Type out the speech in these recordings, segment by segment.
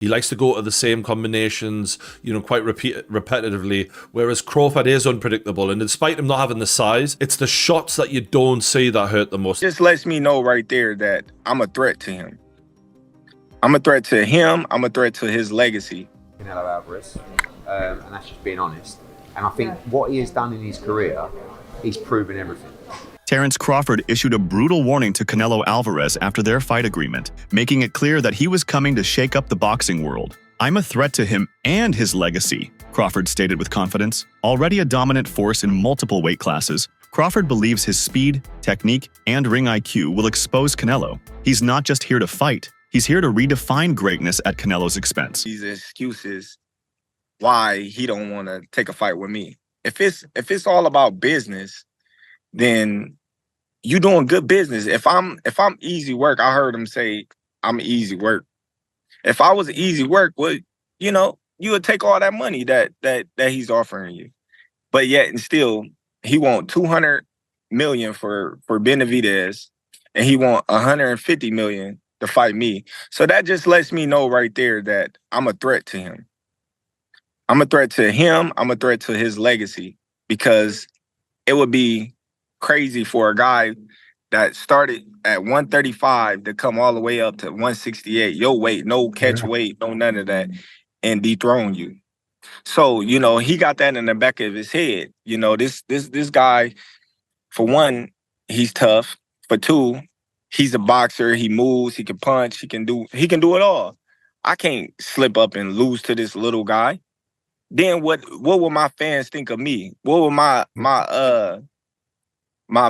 He likes to go to the same combinations, quite repetitively, whereas Crawford is unpredictable. And despite him not having the size, it's the shots that you don't see that hurt the most. Just lets me know right there that I'm a threat to him. I'm a threat to him. I'm a threat to his legacy. Canelo Alvarez, and that's just being honest. And I think what he has done in his career, he's proven everything. Terence Crawford issued a brutal warning to Canelo Alvarez after their fight agreement, making it clear that he was coming to shake up the boxing world. "I'm a threat to him and his legacy," Crawford stated with confidence. Already a dominant force in multiple weight classes, Crawford believes his speed, technique, and ring IQ will expose Canelo. He's not just here to fight, he's here to redefine greatness at Canelo's expense. These excuses why he don't want to take a fight with me. If it's all about business, then you doing good business. If I'm easy work, I heard him say I'm easy work. If I was easy work, well, you would take all that money that he's offering you. But yet and still, he want 200 million for Benavidez, and he want 150 million to fight me. So that just lets me know right there that I'm a threat to him. I'm a threat to him. I'm a threat to his legacy, because it would be crazy for a guy that started at 135 to come all the way up to 168, your weight, no catch weight, no none of that, and dethrone you. So, he got that in the back of his head. This guy, for one, he's tough. For two, he's a boxer. He moves, he can punch, he can do it all. I can't slip up and lose to this little guy. Then what will my fans think of me? What will my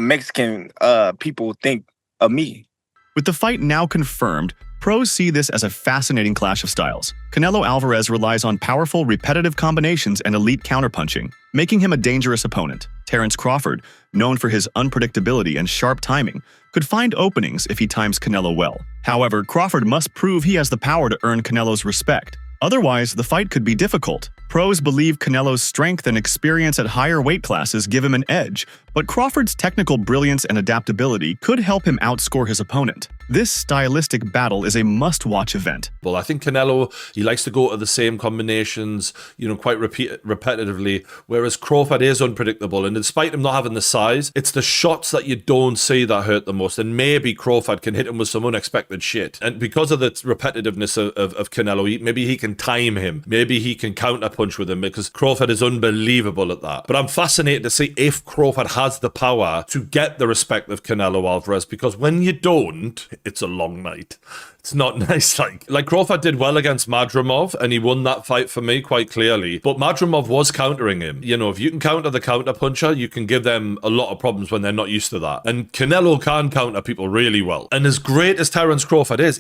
Mexican people think of me? With the fight now confirmed, pros see this as a fascinating clash of styles. Canelo Alvarez relies on powerful, repetitive combinations and elite counterpunching, making him a dangerous opponent. Terence Crawford, known for his unpredictability and sharp timing, could find openings if he times Canelo well. However, Crawford must prove he has the power to earn Canelo's respect. Otherwise, the fight could be difficult. Pros believe Canelo's strength and experience at higher weight classes give him an edge, but Crawford's technical brilliance and adaptability could help him outscore his opponent. This stylistic battle is a must-watch event. Well, I think Canelo, he likes to go to the same combinations, quite repetitively, whereas Crawford is unpredictable. And despite him not having the size, it's the shots that you don't see that hurt the most. And maybe Crawford can hit him with some unexpected shit. And because of the repetitiveness of Canelo, maybe he can time him. Maybe he can counterpunch with him, because Crawford is unbelievable at that. But I'm fascinated to see if Crawford has the power to get the respect of Canelo Alvarez, because when you don't, it's a long night. It's not nice. Like Crawford did well against Madrimov, and he won that fight for me quite clearly. But Madrimov was countering him. If you can counter the counterpuncher, you can give them a lot of problems when they're not used to that. And Canelo can counter people really well. And as great as Terence Crawford is,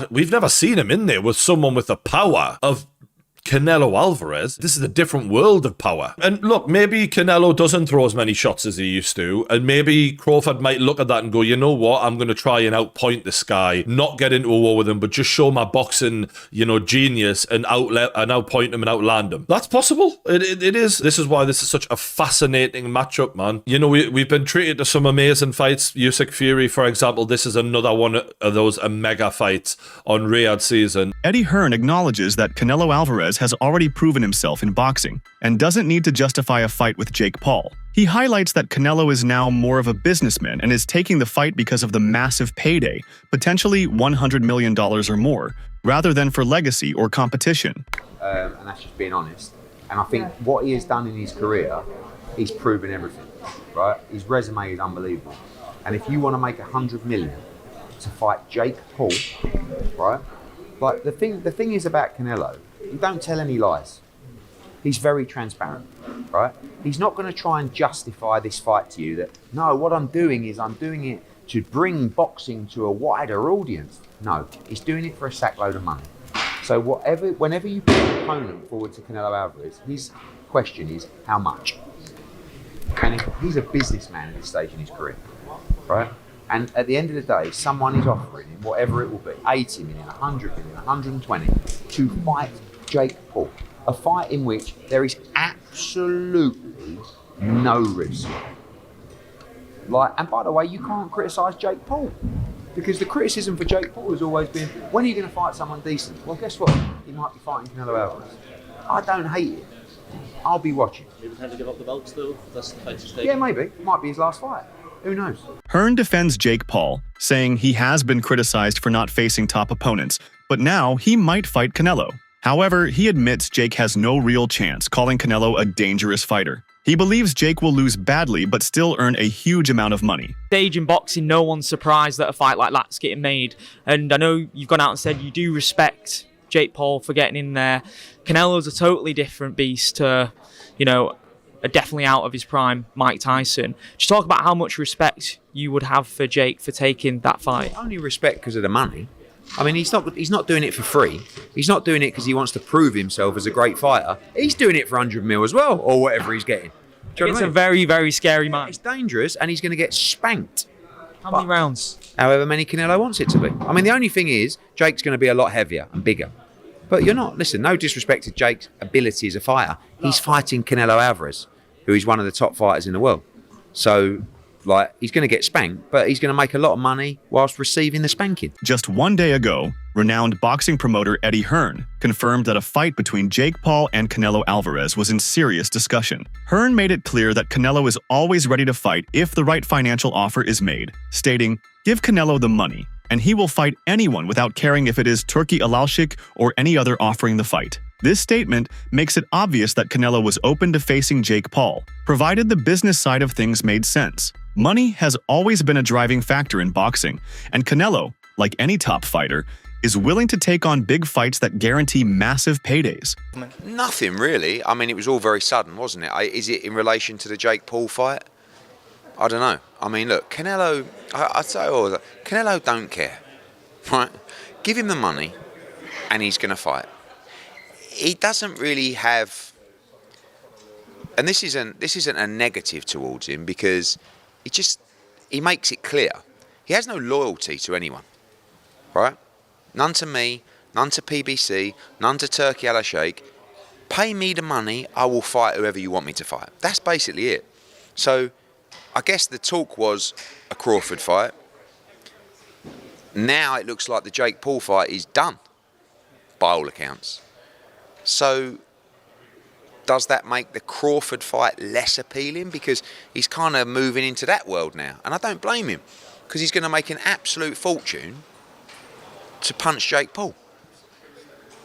we've never seen him in there with someone with the power of Canelo Alvarez. This is a different world of power. And look, maybe Canelo doesn't throw as many shots as he used to, and maybe Crawford might look at that and go, you know what, I'm going to try and outpoint this guy, not get into a war with him, but just show my boxing, genius and outpoint him and outland him. That's possible. It is. This is why this is such a fascinating matchup, man. We've been treated to some amazing fights. Usyk Fury, for example, this is another one of those mega fights on Riyadh season. Eddie Hearn acknowledges that Canelo Alvarez has already proven himself in boxing and doesn't need to justify a fight with Jake Paul. He highlights that Canelo is now more of a businessman and is taking the fight because of the massive payday, potentially $100 million or more, rather than for legacy or competition. And that's just being honest. And I think what he has done in his career, he's proven everything, right? His resume is unbelievable. And if you want to make 100 million to fight Jake Paul, right? Like the thing is about Canelo, he don't tell any lies. He's very transparent, right? He's not going to try and justify this fight to you that, no, what I'm doing it to bring boxing to a wider audience. No, he's doing it for a sackload of money. So whenever you put an opponent forward to Canelo Alvarez, his question is, how much? And he's a businessman at this stage in his career, right? And at the end of the day, someone is offering him whatever it will be, 80 million, 100 million, 120, to fight Jake Paul. A fight in which there is absolutely no risk. And by the way, you can't criticise Jake Paul, because the criticism for Jake Paul has always been, when are you going to fight someone decent? Well, guess what? he might be fighting Canelo Alvarez. I don't hate it. I'll be watching. Maybe time to give up the belts though. That's the fight to stake. Yeah, maybe. It might be his last fight. Who knows? Hearn defends Jake Paul, saying he has been criticized for not facing top opponents, but now he might fight Canelo. However, he admits Jake has no real chance, calling Canelo a dangerous fighter. He believes Jake will lose badly, but still earn a huge amount of money. Stage in boxing, no one's surprised that a fight like that's getting made. And I know you've gone out and said you do respect Jake Paul for getting in there. Canelo's a totally different beast to, definitely out of his prime Mike Tyson. Just talk about how much respect you would have for Jake for taking that fight. Only respect because of the money. I mean, he's not doing it for free. He's not doing it because he wants to prove himself as a great fighter. He's doing it for 100 mil as well, or whatever he's getting. Do you know It's what I a mean? very, very scary man. It's dangerous, and he's going to get spanked. How many rounds? However many Canelo wants it to be. I mean, the only thing is, Jake's going to be a lot heavier and bigger. But listen, no disrespect to Jake's ability as a fighter. He's fighting Canelo Alvarez, who is one of the top fighters in the world. So, he's going to get spanked, but he's going to make a lot of money whilst receiving the spanking. Just one day ago, renowned boxing promoter Eddie Hearn confirmed that a fight between Jake Paul and Canelo Alvarez was in serious discussion. Hearn made it clear that Canelo is always ready to fight if the right financial offer is made, stating, "Give Canelo the money, and he will fight anyone without caring if it is Turki Alalshik or any other offering the fight." This statement makes it obvious that Canelo was open to facing Jake Paul, provided the business side of things made sense. Money has always been a driving factor in boxing, and Canelo, like any top fighter, is willing to take on big fights that guarantee massive paydays. Nothing really. I mean, it was all very sudden, wasn't it? Is it in relation to the Jake Paul fight? I don't know. I mean, look, Canelo, I'd say always, Canelo don't care, right? Give him the money and he's going to fight. He doesn't really have, and this isn't a negative towards him, because he makes it clear. He has no loyalty to anyone, right? None to me, none to PBC, none to Turki Alalshik. Pay me the money, I will fight whoever you want me to fight. That's basically it. So I guess the talk was a Crawford fight. Now it looks like the Jake Paul fight is done, by all accounts. So does that make the Crawford fight less appealing? Because he's kind of moving into that world now. And I don't blame him, because he's going to make an absolute fortune to punch Jake Paul.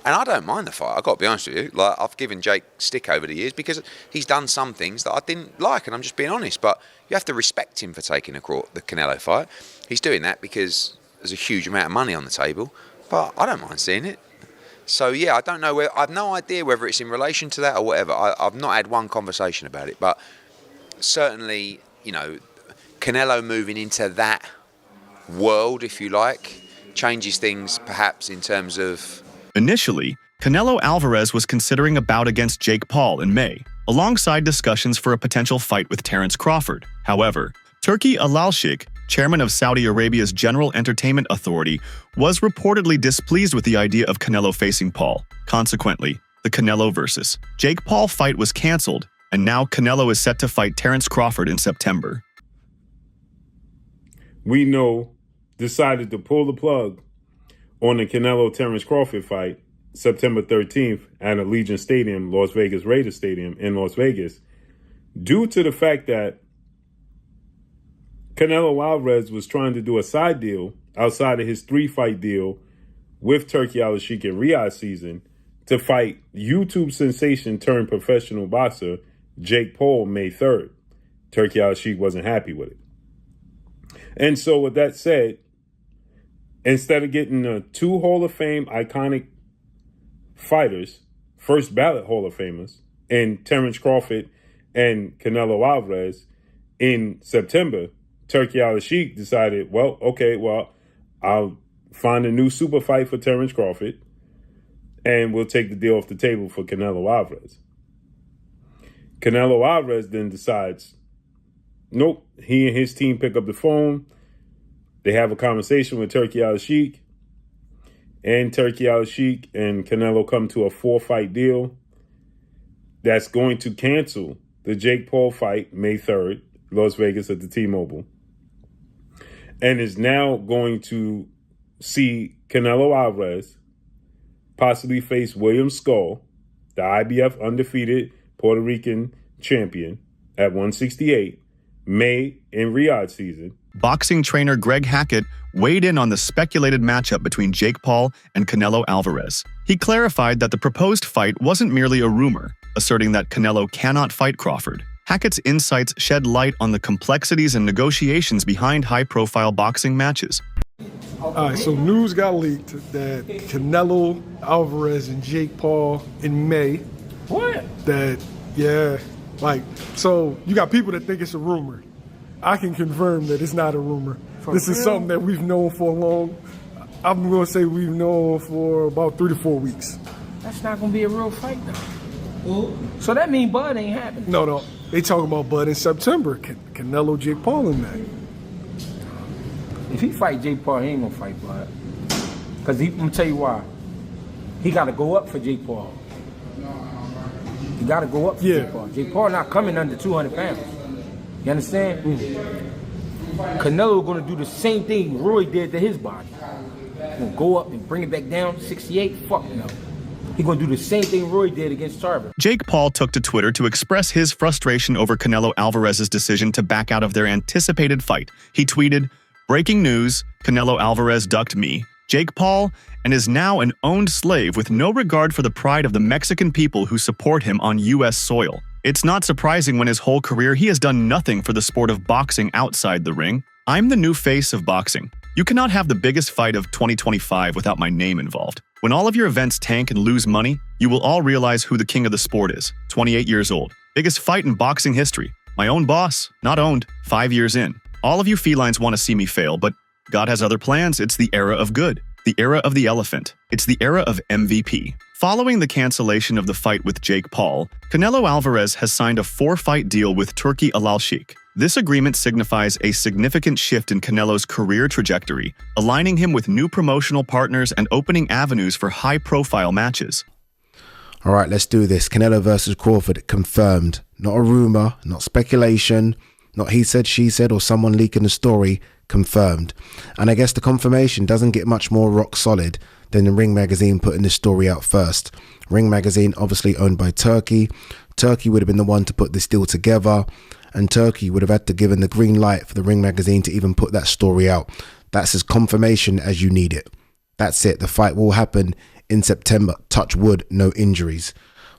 And I don't mind the fight, I've got to be honest with you. I've given Jake stick over the years because he's done some things that I didn't like, and I'm just being honest. But you have to respect him for taking the Canelo fight. He's doing that because there's a huge amount of money on the table. But I don't mind seeing it. So yeah, I don't know. I've no idea whether it's in relation to that or whatever. I've not had one conversation about it, but certainly, Canelo moving into that world, if you like, changes things perhaps in terms of. Initially, Canelo Alvarez was considering a bout against Jake Paul in May, alongside discussions for a potential fight with Terence Crawford. However, Turki Alalshik, chairman of Saudi Arabia's General Entertainment Authority, was reportedly displeased with the idea of Canelo facing Paul. Consequently, the Canelo vs. Jake Paul fight was cancelled, and now Canelo is set to fight Terence Crawford in September. We decided to pull the plug on the Canelo-Terence Crawford fight September 13th at Allegiant Stadium, Las Vegas Raiders Stadium in Las Vegas, due to the fact that Canelo Alvarez was trying to do a side deal outside of his 3-fight deal with Turki Alalshik in Riyadh season to fight YouTube sensation turned professional boxer Jake Paul May 3rd. Turki Alalshik wasn't happy with it. And so with that said, instead of getting 2 Hall of Fame iconic fighters, first ballot Hall of Famers, in Terence Crawford and Canelo Alvarez in September, Turki Alalshik decided, I'll find a new super fight for Terence Crawford, and we'll take the deal off the table for Canelo Alvarez. Canelo Alvarez then decides, nope, he and his team pick up the phone. They have a conversation with Turki Alalshik, and Turki Alalshik and Canelo come to a 4-fight deal that's going to cancel the Jake Paul fight May 3rd, Las Vegas at the T-Mobile, and is now going to see Canelo Alvarez possibly face William Skull, the IBF undefeated Puerto Rican champion, at 168, May in Riyadh season. Boxing trainer Greg Hackett weighed in on the speculated matchup between Jake Paul and Canelo Alvarez. He clarified that the proposed fight wasn't merely a rumor, asserting that Canelo cannot fight Crawford. Hackett's insights shed light on the complexities and negotiations behind high-profile boxing matches. All right, so news got leaked that Canelo Alvarez and Jake Paul in May. What? So you got people that think it's a rumor. I can confirm that it's not a rumor. This is something that we've known for a long, I'm going to say we've known for about 3 to 4 weeks. That's not going to be a real fight, though. So that means Bud ain't happening. No. They talking about Bud in September. Canelo, Jake Paul in that. If he fight Jake Paul, he ain't going to fight Bud. Because I'm going to tell you why. He got to go up for Jake Paul. He got to go up for Jake Paul. Jake Paul not coming under 200 pounds. You understand? Canelo going to do the same thing Roy did to his body. He's going to go up and bring it back down, 68? Fuck no. He's going to do the same thing Roy did against Tarver. Jake Paul took to Twitter to express his frustration over Canelo Alvarez's decision to back out of their anticipated fight. He tweeted, "Breaking news, Canelo Alvarez ducked me, Jake Paul, and is now an owned slave with no regard for the pride of the Mexican people who support him on U.S. soil. It's not surprising when his whole career he has done nothing for the sport of boxing outside the ring. I'm the new face of boxing. You cannot have the biggest fight of 2025 without my name involved. When all of your events tank and lose money, you will all realize who the king of the sport is. 28 years old. Biggest fight in boxing history. My own boss, not owned, 5 years in. All of you felines want to see me fail, but God has other plans. It's the era of good. The era of the elephant. It's the era of MVP." Following the cancellation of the fight with Jake Paul, Canelo Alvarez has signed a 4-fight deal with Turki Al-Sheikh. This agreement signifies a significant shift in Canelo's career trajectory, aligning him with new promotional partners and opening avenues for high-profile matches. All right, let's do this. Canelo versus Crawford confirmed. Not a rumor, not speculation, not he said, she said, or someone leaking the story. Confirmed. And I guess the confirmation doesn't get much more rock solid than the Ring Magazine putting this story out first. Ring Magazine, obviously owned by Turkey. Turkey would have been the one to put this deal together, and Turkey would have had to give the green light for the Ring Magazine to even put that story out. That's as confirmation as you need it. That's it. The fight will happen in September. Touch wood, no injuries.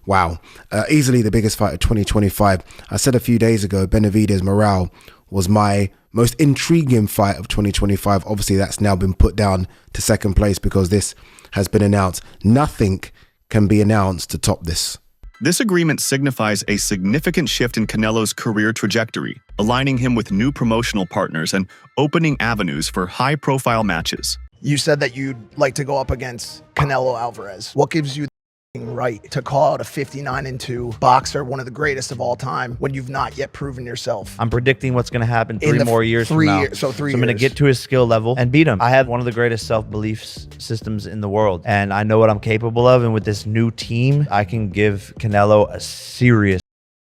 Wow. Easily the biggest fight of 2025. I said a few days ago, Benavidez Morale was my most intriguing fight of 2025. Obviously, that's now been put down to second place because this has been announced. Nothing can be announced to top this. This agreement signifies a significant shift in Canelo's career trajectory, aligning him with new promotional partners and opening avenues for high-profile matches. You said that you'd like to go up against Canelo Alvarez. What gives you the right to call out a 59-2 boxer, one of the greatest of all time, when you've not yet proven yourself? I'm predicting what's going to happen 3 more years from now. So I'm going to get to his skill level and beat him. I have one of the greatest self-belief systems in the world, and I know what I'm capable of. And with this new team, I can give Canelo a serious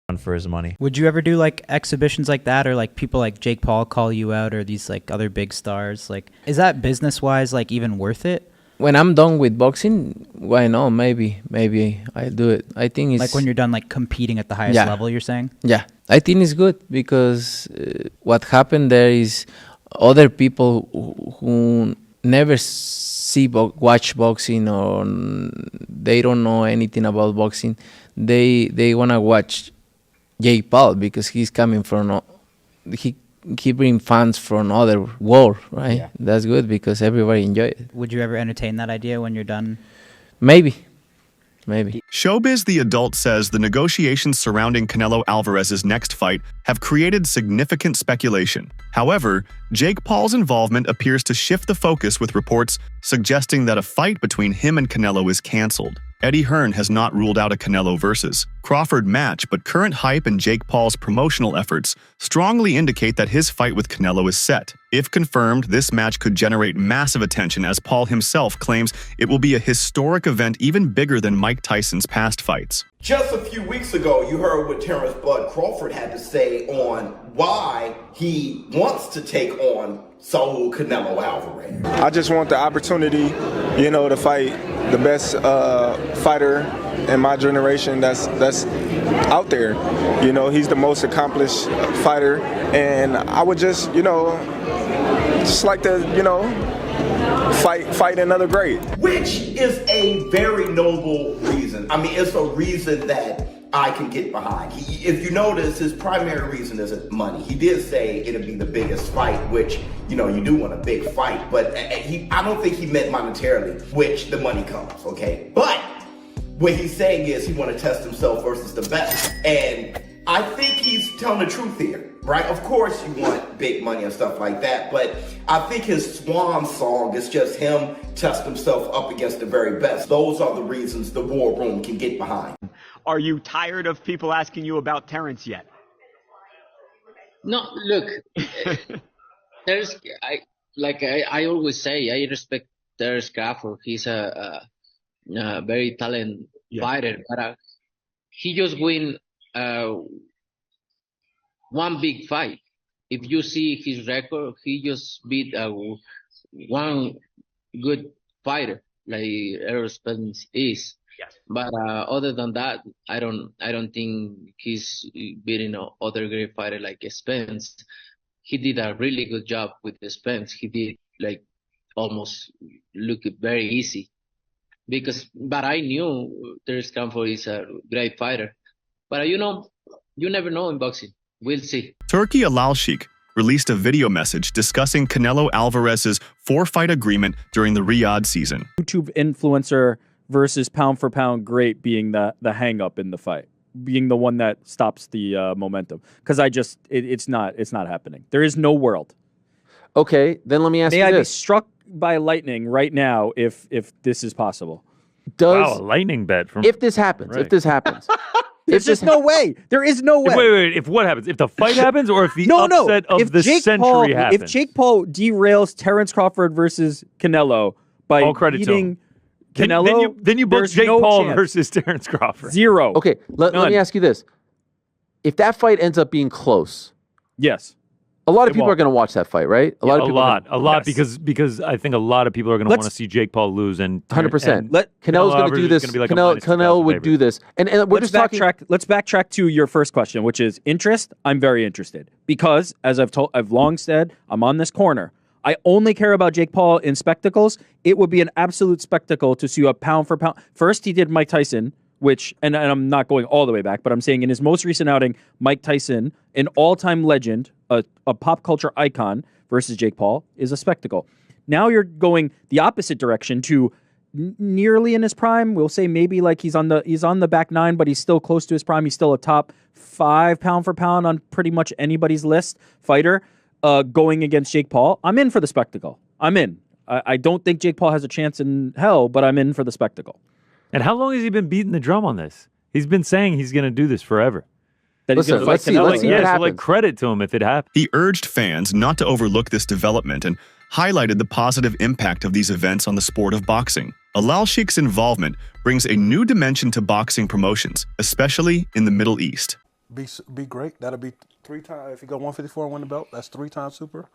run for his money. Would you ever do like exhibitions like that, or like people like Jake Paul call you out, or these like other big stars? Like, is that business-wise like even worth it? When I'm done with boxing, why not? Maybe I'll do it. I think it's like when you're done like competing at the highest level, you're saying? Yeah, I think it's good because what happened there is other people who never watch boxing, or they don't know anything about boxing, they want to watch Jake Paul because he's coming from he bring fans from other world, right? Yeah. That's good because everybody enjoy it. Would you ever entertain that idea when you're done? Maybe. Showbiz The Adult says the negotiations surrounding Canelo Alvarez's next fight have created significant speculation. However, Jake Paul's involvement appears to shift the focus, with reports suggesting that a fight between him and Canelo is canceled. Eddie Hearn has not ruled out a Canelo versus Crawford match, but current hype and Jake Paul's promotional efforts strongly indicate that his fight with Canelo is set. If confirmed, this match could generate massive attention, as Paul himself claims it will be a historic event even bigger than Mike Tyson's past fights. Just a few weeks ago, you heard what Terence Crawford had to say on why he wants to take on Saul Canelo Alvarez. I just want the opportunity, to fight the best fighter in my generation that's out there. You know, he's the most accomplished fighter, and I would just like to fight another great. Which is a very noble reason. I mean, it's a reason that I can get behind. If you notice, his primary reason isn't money. He did say it'll be the biggest fight, which, you do want a big fight, but I don't think he meant monetarily, which the money comes, okay? But what he's saying is he want to test himself versus the best. And I think he's telling the truth here, right? Of course you want big money and stuff like that, but I think his swan song is just him test himself up against the very best. Those are the reasons the war room can get behind. Are you tired of people asking you about Terence yet? No, look, I always say, I respect Terence Crawford. He's a very talented fighter, but he just win one big fight. If you see his record, he just beat one good fighter like Errol Spence is. Yes. But other than that, I don't think he's beating other great fighter like Spence. He did a really good job with Spence. He did almost look very easy. But I knew Terence Crawford is a great fighter. But you never know in boxing. We'll see. Turki Alalshik released a video message discussing Canelo Alvarez's 4-fight agreement during the Riyadh season. YouTube influencer versus pound for pound great being the hang up in the fight, being the one that stops the momentum. Because it's not happening. There is no world. Okay, then let me ask you this. May I be struck by lightning right now if this is possible? Wow, a lightning bet from if this happens. Right. If this happens. There's just no way. There is no way. Wait. If what happens? If the fight happens, or if the upset of the century happens? If Jake Paul derails Terence Crawford versus Canelo by All credit to him. beating Canelo, then you book there's Jake no Paul chance. versus Terence Crawford. Zero. Okay, let me ask you this. If that fight ends up being close, yes, a lot of people are going to watch that fight, right? A lot of people because I think a lot of people are going to want to see Jake Paul lose, and 100%. Canelo's going to do this. Canelo would do this, and we're just talking. Let's backtrack to your first question, which is interest. I'm very interested because, as I've long said, I'm on this corner. I only care about Jake Paul in spectacles. It would be an absolute spectacle to see a pound for pound. First, he did Mike Tyson, which, and I'm not going all the way back, but I'm saying in his most recent outing, Mike Tyson, an all-time legend, a pop culture icon, versus Jake Paul is a spectacle. Now you're going the opposite direction to nearly in his prime. We'll say maybe like he's on the back nine, but he's still close to his prime. He's still a top 5 pound for pound on pretty much anybody's list fighter. Going against Jake Paul, I'm in for the spectacle. I'm in. I don't think Jake Paul has a chance in hell, but I'm in for the spectacle. And how long has he been beating the drum on this? He's been saying he's going to do this forever. Let's see what happens. Credit to him if it happens. He urged fans not to overlook this development and highlighted the positive impact of these events on the sport of boxing. Alalshik's involvement brings a new dimension to boxing promotions, especially in the Middle East. Be great. That'll be 3 times. If you go 154 and win the belt, that's 3 times super.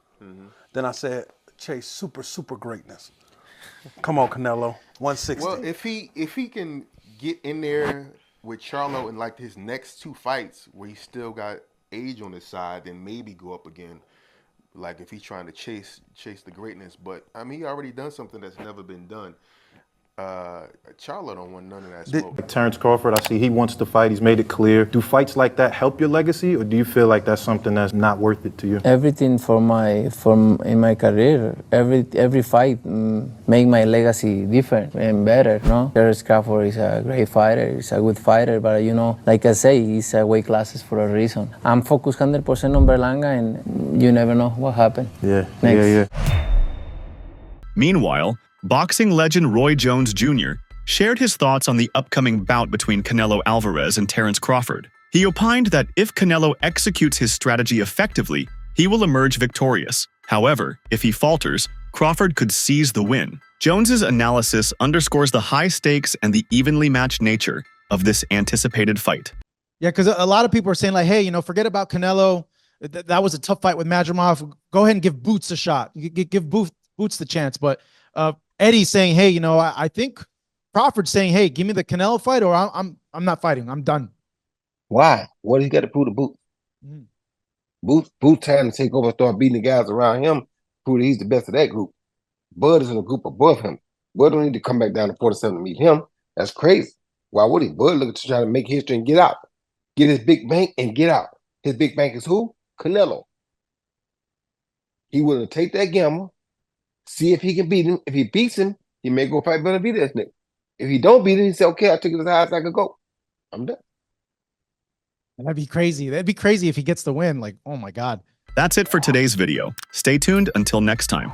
Then I said, chase super greatness. Come on, Canelo. 160. Well, if he can get in there with Charlo in like his next 2 fights where he still got age on his side, then maybe go up again. Like if he's trying to chase the greatness. But I mean, he already done something that's never been done. Charlo don't want none of that smoke. Terence Crawford, I see he wants to fight. He's made it clear. Do fights like that help your legacy, or do you feel like that's something that's not worth it to you? Everything in my career, every fight make my legacy different and better. No, Terence Crawford is a great fighter. He's a good fighter, but like I say, he's weight classes for a reason. I'm focused 100% on Berlanga, and you never know what happened. Yeah. Meanwhile, boxing legend Roy Jones Jr. shared his thoughts on the upcoming bout between Canelo Alvarez and Terence Crawford. He opined that if Canelo executes his strategy effectively, he will emerge victorious. However, if he falters, Crawford could seize the win. Jones's analysis underscores the high stakes and the evenly matched nature of this anticipated fight. Yeah, because a lot of people are saying like, hey, forget about Canelo. That was a tough fight with Madrimov. Go ahead and give Boots a shot. Give Boots the chance. But Eddie's saying, hey, I think Crawford saying, "Hey, give me the Canelo fight, or I'm not fighting. I'm done." Why? What do he got to prove to Boots? Boots time to take over and start beating the guys around him, prove that he's the best of that group. Bud is in a group above him. Bud don't need to come back down to 47 to meet him. That's crazy. Why would he? Bud looking to try to make history and get out. Get his big bank and get out. His big bank is who? Canelo. He willing to take that gamble, see if he can beat him. If he beats him, he may go fight Benavidez next. If he don't beat him, he say, okay, I took it as high as I could go. I'm done. That'd be crazy. That'd be crazy if he gets the win. Like, oh my God. That's it for today's video. Stay tuned until next time.